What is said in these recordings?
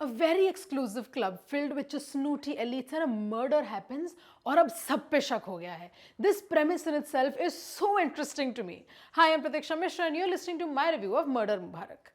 very exclusive club filled with just snooty elites and a murder happens और अब सब पे शक हो गया है. This premise in itself is so interesting to me. Hi, I'm Pratiksha Mishra and you're listening to my review of Murder Mubarak.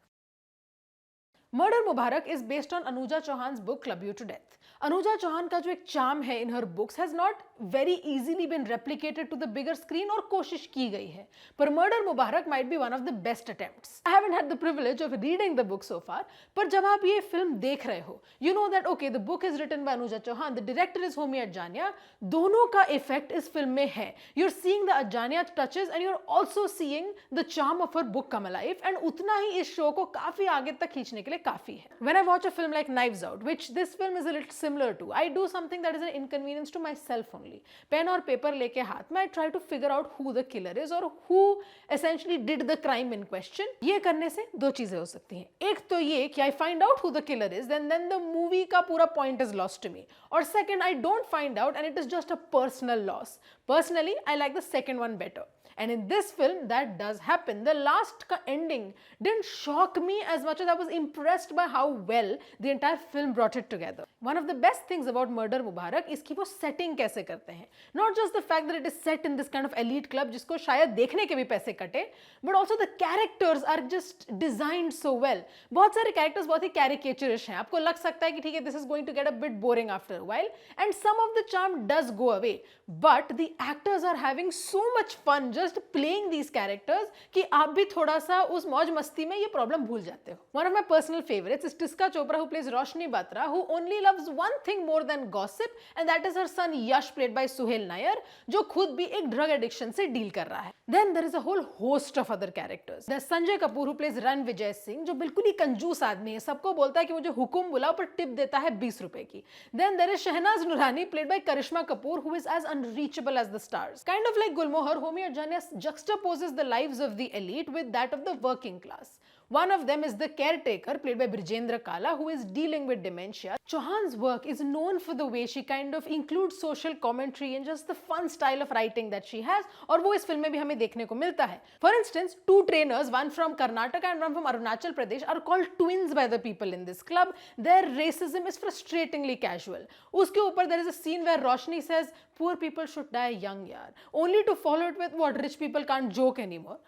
Murder Mubarak is based on Anuja Chauhan's book Club You to Death. Anuja Chauhan का जो एक charm है in her books has not very easily been replicated to the bigger screen और कोशिश की गई है. पर Murder Mubarak might be one of the best attempts. I haven't had the privilege of reading the book so far, पर जब आप ये film देख रहे हो, you know that okay, the book is written by Anuja Chauhan, the director is Homi Adjania, दोनों का effect इस film में है. You're seeing the Adjania touches and you're also seeing the charm of her book come alive and उतना ही इस show को काफी आगे तक खींचने के लिए काफी है. When I watch a film like Knives Out, which this film is a little similar to, I do something that is an inconvenience to myself only. Pen और पेपर लेके हाथ में I try to figure out who the killer is or who essentially did the crime in question. ये करने से दो चीजें हो सकती हैं. एक तो ये कि I find out who the killer is, then the movie का पूरा point is lost to me. और second, I don't find out and it is just a personal loss. Personally, I like the second one better. And in this film, that does happen. The last ending didn't shock me as much as I was impressed by how well the entire film brought it together. One of the best things about Murder Mubarak is कि वो setting कैसे करते हैं. Not just the fact that it is set in this kind of elite club जिसको शायद देखने के भी पैसे कटे, but also the characters are just designed so well. बहुत सारे characters बहुत ही caricaturish हैं. आपको लग सकता है कि ठीक है, this is going to get a bit boring after a while, and some of the charm does go away. But the actors are having so much fun just playing these characters कि आप भी थोड़ा सा उस मौज मस्ती में ये प्रॉब्लम भूल जाते हो. One of my personal favorites is Tiska Chopra, who plays Roshni Batra, who only loves one thing more than gossip, and that is her son Yash, played by Suhail Nair, जो खुद भी एक drug addiction से deal कर रहा है. Then there is a whole host of other characters. There's Sanjay Kapoor, who plays Ran Vijay Singh, जो बिल्कुल ही कंजूस आदमी है, सबको बोलता है कि मुझे हुकुम बुलाओ पर टिप देता है 20 रुपए की. Then there is Shehnaz Nurani, played by Karishma Kapoor, who is as unreachable as the stars. Kind of like Gulmohar, Homi Adjania juxtaposes the lives of the elite with that of the working class. One of them is the caretaker, played by Brijendra Kala, who is dealing with dementia. Chauhan's work is known for the way she kind of includes social commentary and just the fun style of writing that she has, और वो इस film में भी हमें देखने को मिलता है. For instance, two trainers, one from Karnataka and one from Arunachal Pradesh, are called twins by the people in this club. Their racism is frustratingly casual. उसके ऊपर there is a scene where Roshni says, "Poor people should die young, yaar," only to follow it with, "What, rich people can't joke anymore."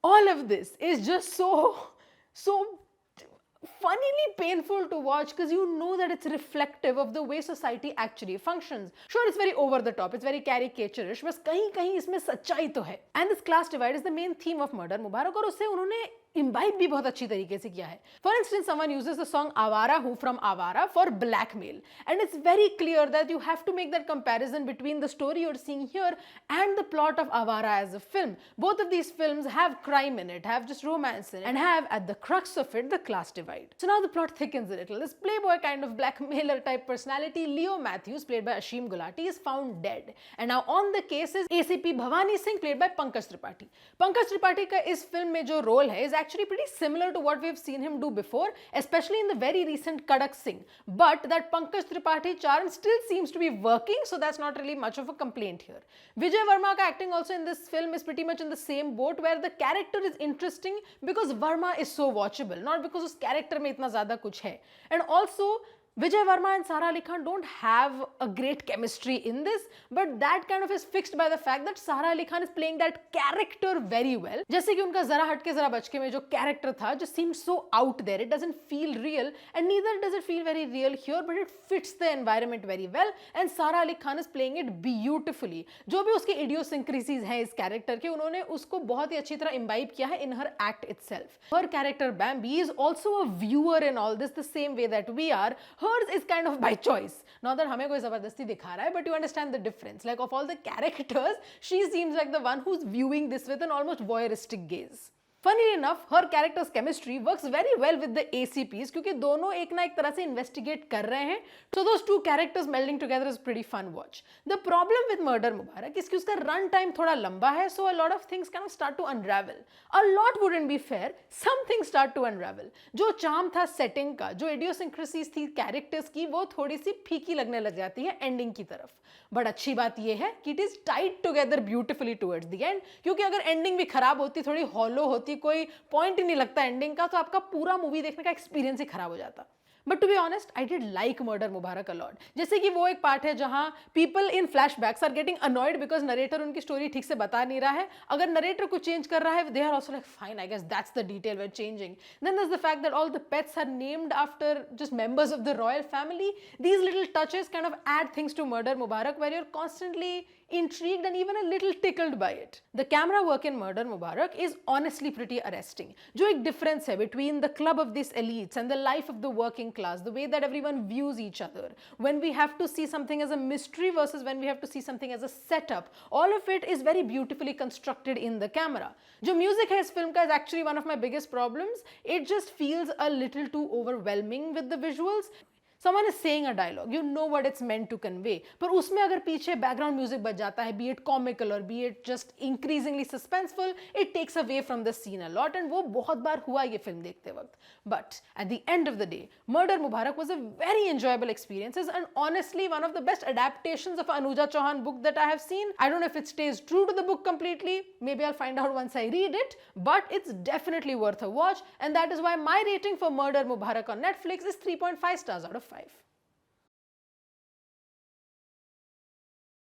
All of this is just so funnily painful to watch because you know that it's reflective of the way society actually functions. Sure, it's very over the top, it's very caricaturish, बस कहीं कहीं इसमें सच्चाई तो है. And this class divide is the main theme of Murder Mubarak और उससे उन्होंने imbibe भी बहुत अच्छी तरीके से किया है. For instance, someone uses the song Awara Hu from Awara for blackmail, and it's very clear that you have to make that comparison between the story you're seeing here and the plot of Awara as a film. Both of these films have crime in it, have just romance in it, and have at the crux of it the class divide. So now the plot thickens a little. This playboy kind of blackmailer type personality, Leo Matthews, played by Ashim Gulati, is found dead, and now on the case is ACP Bhavani Singh, played by Pankaj Tripathi. Pankaj Tripathi का इस film में जो role है is actually pretty similar to what we've seen him do before, especially in the very recent Kadak Singh. But that Pankaj Tripathi charm still seems to be working, so that's not really much of a complaint here. Vijay Varma ka acting also in this film is pretty much in the same boat, where the character is interesting because Varma is so watchable, not because us character mein itna zyada kuch hai. And also Vijay Varma and Sara Ali Khan don't have a great chemistry in this, but that kind of is fixed by the fact that Sara Ali Khan is playing that character very well. जैसे कि उनका जरा हटके जरा बचके में जो character था, just seemed so out there. It doesn't feel real, and neither does it feel very real here, but it fits the environment very well, and Sara Ali Khan is playing it beautifully. जो भी उसकी idiosyncrasies हैं इस character के, उन्होंने उसको बहुत ही अच्छी तरह imbibe किया है in her act itself. Her character Bambi is also a viewer in all this the same way that we are. Hers is kind of by choice. Not that हमें कोई जबरदस्ती दिखा रहा है, but you understand the difference. Like of all the characters, she seems like the one who's viewing this with an almost voyeuristic gaze. Funnily enough, her character's chemistry works very well with the ACPs क्योंकि दोनों एक ना एक तरह से investigate कर रहे हैं. So those two characters melding together is pretty fun watch. The problem with Murder Mubarak is कि उसका run time थोड़ा लंबा है, so a lot of things kind of start to unravel. A lot wouldn't be fair. Some things start to unravel. जो charm था setting का, जो idiosyncrasies थी characters की, वो थोड़ी सी फीकी लगने लग जाती है ending की तरफ. But अच्छी बात ये है कि it is tied together beautifully towards the end. क्योंकि अगर ending भी खराब होती, थोड़ी hollow होती, कोई पॉइंट ही नहीं लगता एंडिंग का, तो आपका पूरा मूवी देखने का एक्सपीरियंस ही खराब हो जाता. But to be honest I did like murder Mubarak a lot. जैसे कि वो एक पार्ट है जहां people in flashbacks are getting annoyed because narrator उनकी स्टोरी ठीक से बता नहीं रहा है. अगर नरेटर को चेंज कर रहा है, they are also like fine, I guess that's the detail we are changing. Then there's the fact that all the pets are named after just members of the royal family. These little touches kind of add things to Murder Mubarak where you're constantly intrigued and even a little tickled by it. The camera work in Murder Mubarak is honestly pretty arresting. जो एक difference है between the club of these elites and the life of the working class, the way that everyone views each other, when we have to see something as a mystery versus when we have to see something as a setup, all of it is very beautifully constructed in the camera. जो music है इस film का is actually one of my biggest problems. It just feels a little too overwhelming with the visuals. Someone is saying a dialogue, you know what it's meant to convey, पर उसमें अगर पीछे background music बज जाता है, be it comical or be it just increasingly suspenseful, it takes away from the scene a lot, and वो बहुत बार हुआ ये film देखते वक्त. But at the end of the day, Murder Mubarak was a very enjoyable experience and honestly one of the best adaptations of Anuja Chauhan book that I have seen. I don't know if it stays true to the book completely, maybe I'll find out once I read it, but it's definitely worth a watch, and that is why my rating for Murder Mubarak on Netflix is 3.5 stars out of 5.